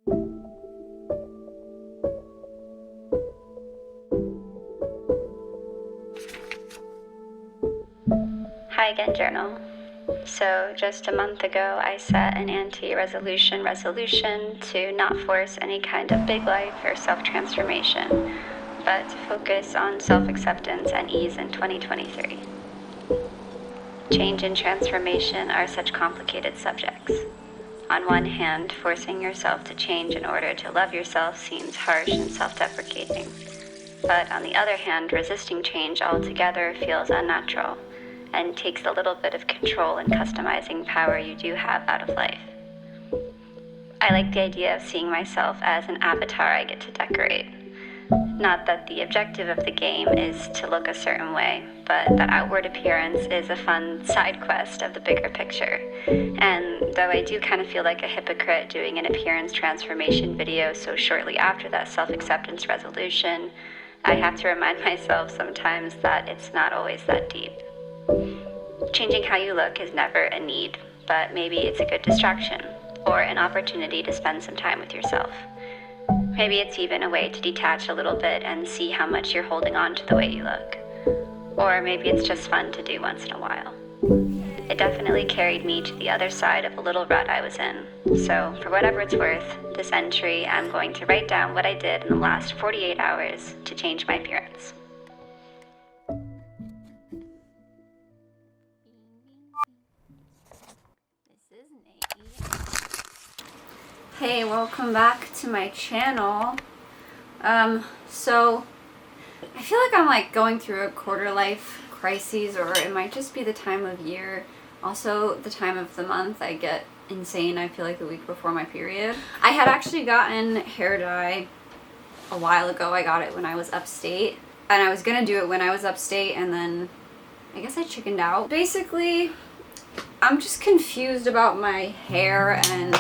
Hi again, journal. So just a month ago, I set an anti-resolution resolution to not force any kind of big life or self-transformation, but to focus on self-acceptance and ease in 2023. Change and transformation are such complicated subjects. On one hand, forcing yourself to change in order to love yourself seems harsh and self-deprecating. But on the other hand, resisting change altogether feels unnatural and takes a little bit of control and customizing power you do have out of life. I like the idea of seeing myself as an avatar I get to decorate. Not that the objective of the game is to look a certain way, but that outward appearance is a fun side quest of the bigger picture. And though I do kind of feel like a hypocrite doing an appearance transformation video so shortly after that self-acceptance resolution, I have to remind myself sometimes that it's not always that deep. Changing how you look is never a need, but maybe it's a good distraction or an opportunity to spend some time with yourself. Maybe it's even a way to detach a little bit and see how much you're holding on to the way you look. Or maybe it's just fun to do once in a while. It definitely carried me to the other side of a little rut I was in. So for whatever it's worth, this entry, I'm going to write down what I did in the last 48 hours to change my appearance. Hey, welcome back to my channel. So I feel like I'm going through a quarter life crisis, or it might just be the time of year. Also the time of the month. I get insane, I feel like, the week before my period. I had actually gotten hair dye a while ago. I got it when I was upstate, and I was gonna do it when I was upstate, and then I guess I chickened out. Basically, I'm just confused about my hair, and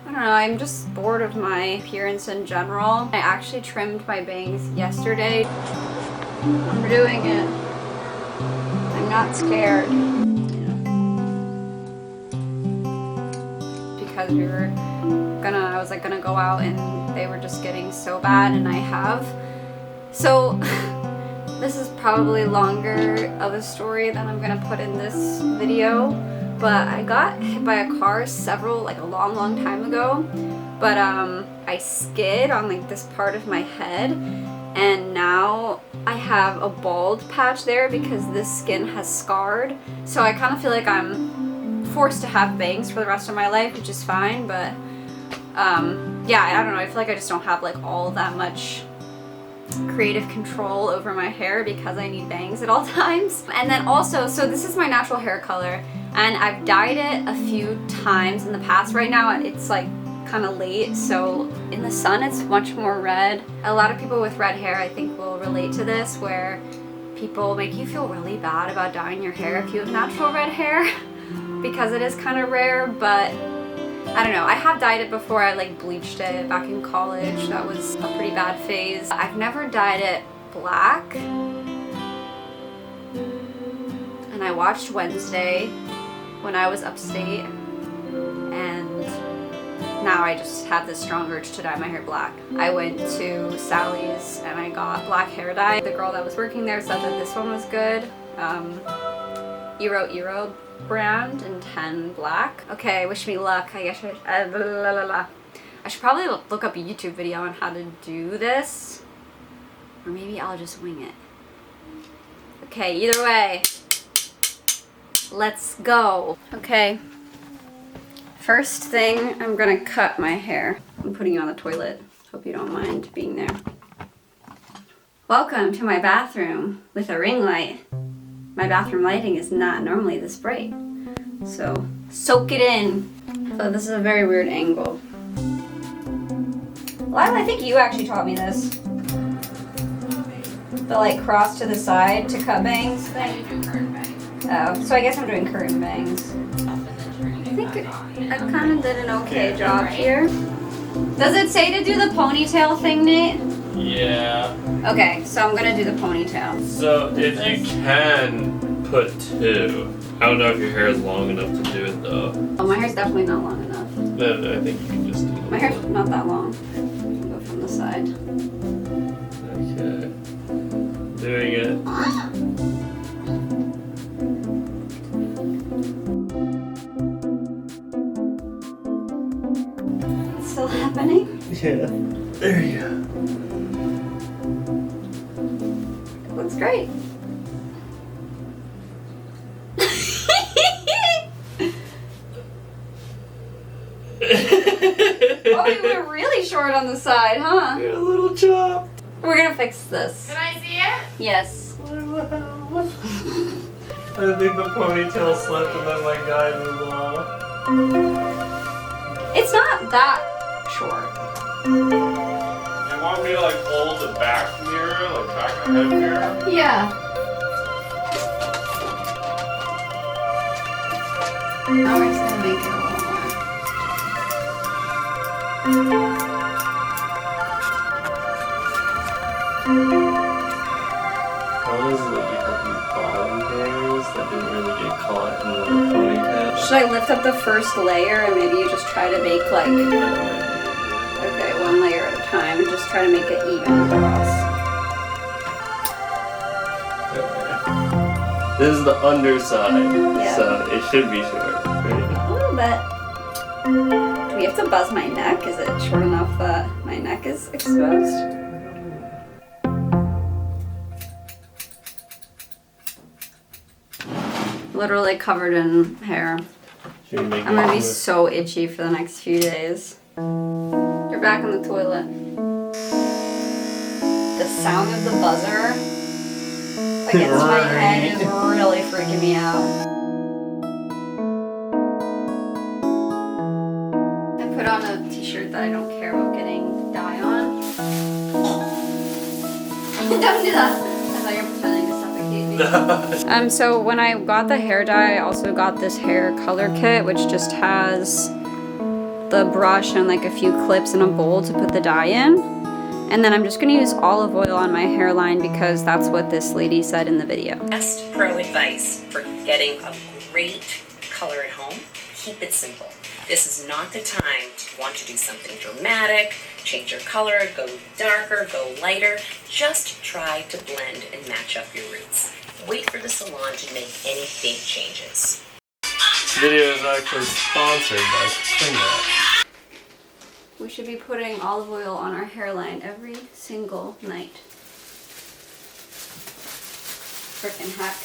I don't know, I'm just bored of my appearance in general. I actually trimmed my bangs yesterday. I'm doing it. I'm not scared. Because I was gonna go out and they were just getting so bad, and I have. So this is probably longer of a story than I'm gonna put in this video. But I got hit by a car a long time ago. But I skid on this part of my head, and now I have a bald patch there because this skin has scarred. So I kind of feel like I'm forced to have bangs for the rest of my life, which is fine. But yeah, I don't know. I feel like I just don't have all that much creative control over my hair because I need bangs at all times. And then also, so this is my natural hair color, and I've dyed it a few times in the past. Right now it's kind of late, so in the sun it's much more red. A lot of people with red hair, I think, will relate to this, where people make you feel really bad about dyeing your hair if you have natural red hair because it is kind of rare. But I don't know, I have dyed it before. I bleached it back in college. That was a pretty bad phase. I've never dyed it black. And I watched Wednesday when I was upstate, and now I just have this strong urge to dye my hair black. I went to Sally's and I got black hair dye. The girl that was working there said that this one was good. Eero brand in 10 black. Okay, wish me luck. I guess I should probably look up a YouTube video on how to do this, or maybe I'll just wing it. Okay, either way, let's go. Okay, first thing, I'm gonna cut my hair. I'm putting you on the toilet. Hope you don't mind being there. Welcome to my bathroom with a ring light. My bathroom lighting is not normally this bright, so soak it in. So this is a very weird angle. Lila, I think you actually taught me this. The cross to the side to cut bangs thing. Oh, so I guess I'm doing curtain bangs. I think I kind of did an okay job here. Does it say to do the ponytail thing, Nate? Yeah. Okay, so I'm gonna do the ponytail. So if you can put two, I don't know if your hair is long enough to do it though. Oh, my hair's definitely not long enough. No, I think you can just do it. My hair's not that long. Go from the side. Okay. Doing it. It's still happening? Yeah. There you go. It looks great. Oh, you were really short on the side, huh? You're a little chopped. We're gonna fix this. Can I see it? Yes. I think the ponytail slipped and then my guy moved off. It's not that short. You want me to like hold the back mirror, like back head mirror? Yeah. Now we're just gonna make it a little more. How is it that you have these bottom hairs that didn't really get caught in the ponytail? Should I lift up the first layer and maybe you just try to make like, okay, one layer at a time and just try to make it even across. Okay. This is the underside, Yeah. so it should be short, right? A little bit. Do we have to buzz my neck? Is it short enough that my neck is exposed? Literally covered in hair. Should we make I'm gonna be it so itchy for the next few days. You're back in the toilet. The sound of the buzzer against my head is really freaking me out. I put on a t-shirt that I don't care about getting dye on. Don't do that. I thought you were pretending to suffocate me. So when I got the hair dye, I also got this hair color kit, which just has the brush and like a few clips and a bowl to put the dye in. And then I'm just gonna use olive oil on my hairline because that's what this lady said in the video. Best pro advice for getting a great color at home, keep it simple. This is not the time to want to do something dramatic, change your color, go darker, go lighter. Just try to blend and match up your roots. Wait for the salon to make any big changes. This video is actually sponsored by Henna. We should be putting olive oil on our hairline every single night. Frickin' heck.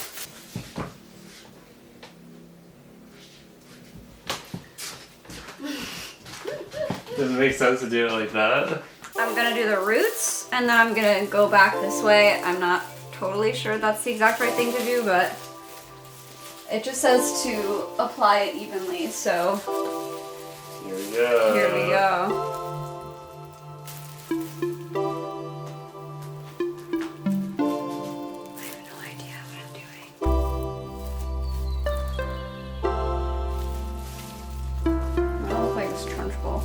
Does it make sense to do it like that? I'm gonna do the roots and then I'm gonna go back this way. I'm not totally sure that's the exact right thing to do, but it just says to apply it evenly, so Here we go. here we go. I have no idea what I'm doing. I don't look like it's trunchbull.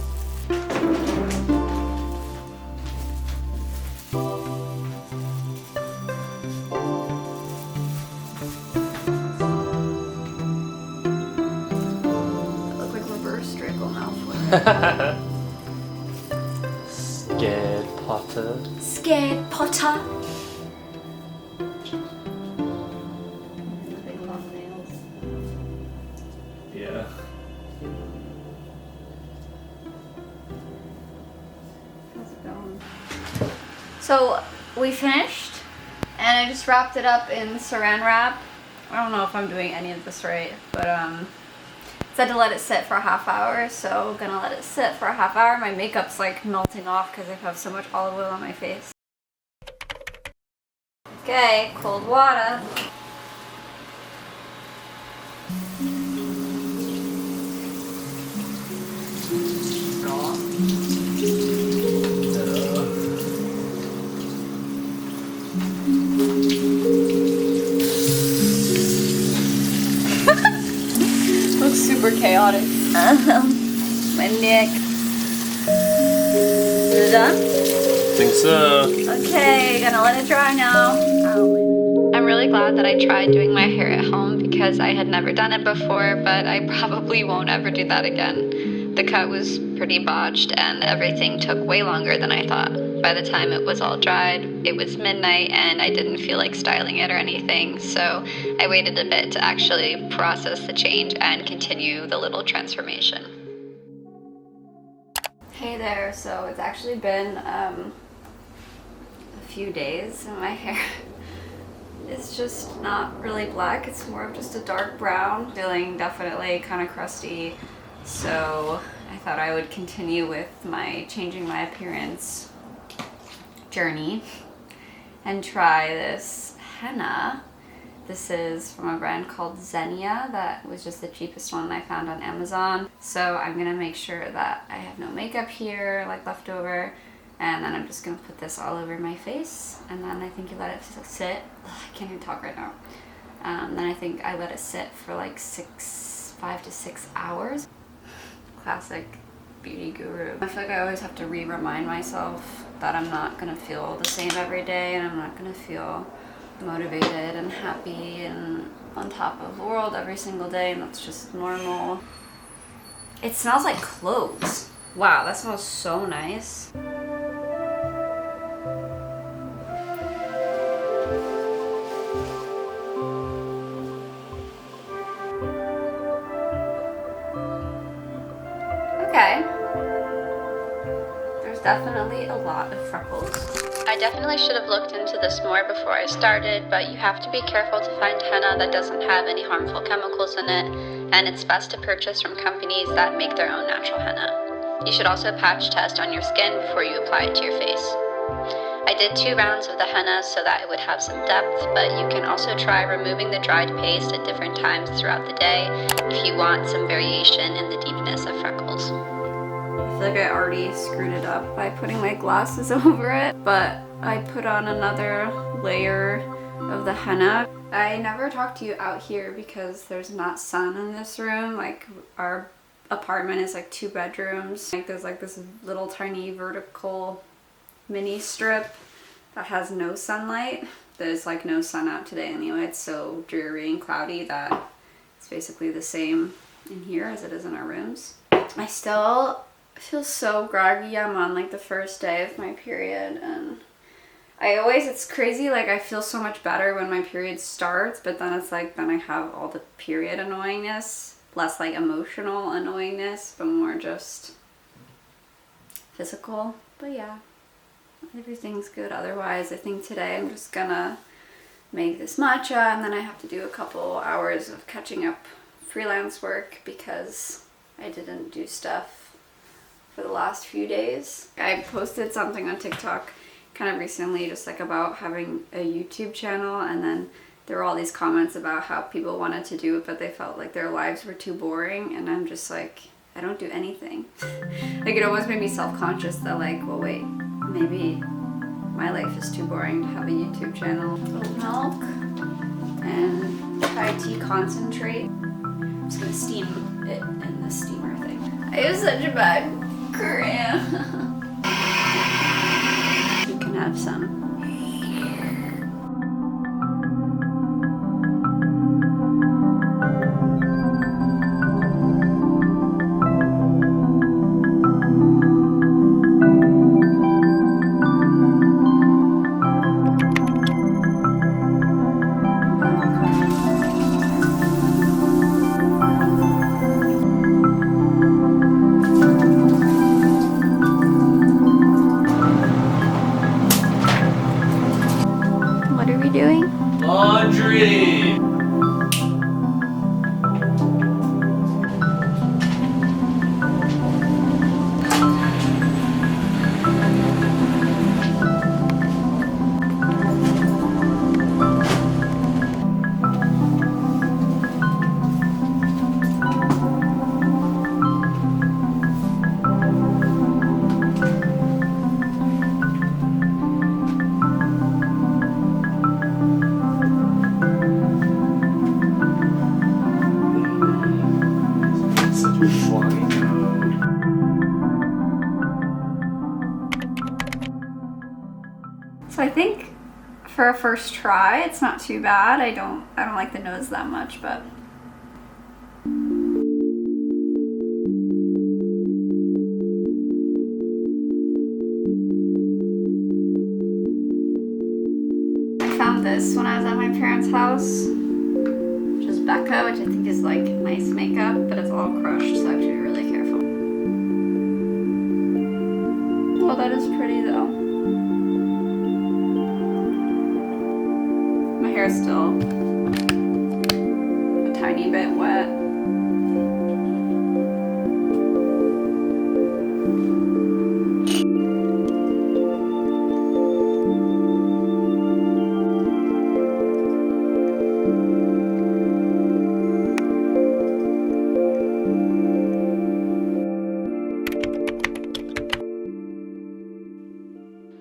Scared Potter. Scared Potter. Yeah. How's it going? So we finished, and I just wrapped it up in saran wrap. I don't know if I'm doing any of this right, but said to let it sit for a half hour, so gonna let it sit for a half hour. My makeup's like melting off because I have so much olive oil on my face. Okay, cold water. Looks super chaotic. My neck. Is it done? Think so. Okay, gonna let it dry now. I'm really glad that I tried doing my hair at home because I had never done it before, but I probably won't ever do that again. The cut was pretty botched and everything took way longer than I thought. By the time it was all dried, it was midnight and I didn't feel like styling it or anything, so I waited a bit to actually process the change and continue the little transformation. Hey there, so it's actually been a few days and my hair is just not really black, it's more of just a dark brown, feeling definitely kind of crusty. So I thought I would continue with my changing my appearance journey and try this henna. This is from a brand called Xenia that was just the cheapest one I found on Amazon. So I'm gonna make sure that I have no makeup here, like left over, and then I'm just gonna put this all over my face, and then I think you let it sit. Ugh, I can't even talk right now. Then I think I let it sit for like 5 to 6 hours. Classic beauty guru. I feel like I always have to remind myself that I'm not gonna feel the same every day, and I'm not gonna feel motivated and happy and on top of the world every single day, and that's just normal. It smells like cloves. Wow, that smells so nice. Okay. There's definitely a lot of freckles. I definitely should have looked into this more before I started, but you have to be careful to find henna that doesn't have any harmful chemicals in it, and it's best to purchase from companies that make their own natural henna. You should also patch test on your skin before you apply it to your face. I did 2 rounds of the henna so that it would have some depth, but you can also try removing the dried paste at different times throughout the day if you want some variation in the deepness of freckles. I feel like I already screwed it up by putting my glasses over it, but I put on another layer of the henna. I never talked to you out here because there's not sun in this room. Like, our apartment is like 2 bedrooms. Like, there's like this little tiny vertical mini strip that has no sunlight. There's like no sun out today anyway. It's so dreary and cloudy that it's basically the same in here as it is in our rooms. I still feel so groggy. I'm on like the first day of my period, and it's crazy, like I feel so much better when my period starts, but then it's like, then I have all the period annoyingness, less like emotional annoyingness, but more just physical. But yeah, everything's good otherwise. I think today I'm just gonna make this matcha, and then I have to do a couple hours of catching up freelance work because I didn't do stuff for the last few days. I posted something on TikTok kind of recently just like about having a YouTube channel, and then there were all these comments about how people wanted to do it but they felt like their lives were too boring, and I'm just like, I don't do anything. Like, it almost made me self-conscious that like, well wait, maybe my life is too boring to have a YouTube channel. Oat milk and Thai tea concentrate. I'm just gonna steam it in the steamer thing. I have such a bad cramp. You can have some. What are we doing? Laundry! Such a flying code. So I think for a first try, it's not too bad. I don't like the nose that much, but this when I was at my parents' house, which is Becca, which I think is like nice makeup, but it's all crushed, so I have to be really careful. Oh, that is pretty though. My hair's still a tiny bit wet.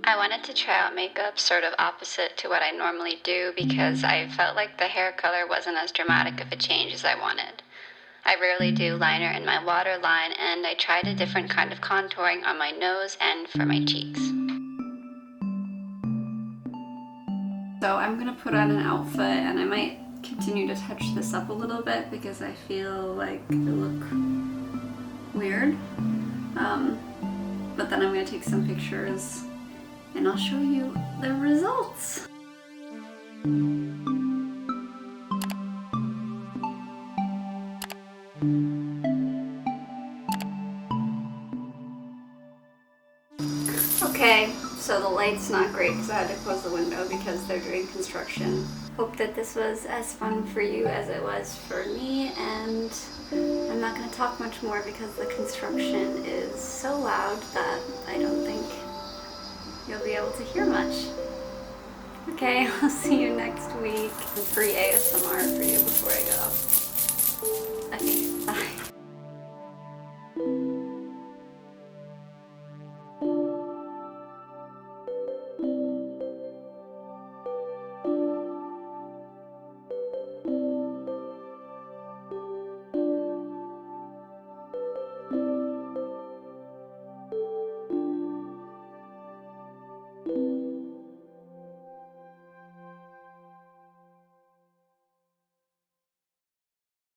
I wanted to try out makeup sort of opposite to what I normally do because I felt like the hair color wasn't as dramatic of a change as I wanted. I rarely do liner in my waterline, and I tried a different kind of contouring on my nose and for my cheeks. So I'm gonna put on an outfit, and I might continue to touch this up a little bit because I feel like it look weird. But then I'm gonna take some pictures and I'll show you the results. Okay, so the light's not great because I had to close the window because they're doing construction. Hope that this was as fun for you as it was for me, and I'm not going to talk much more because the construction is so loud that I don't think you'll be able to hear much. Okay, I'll see you next week. Free ASMR for you before I go. Okay, bye.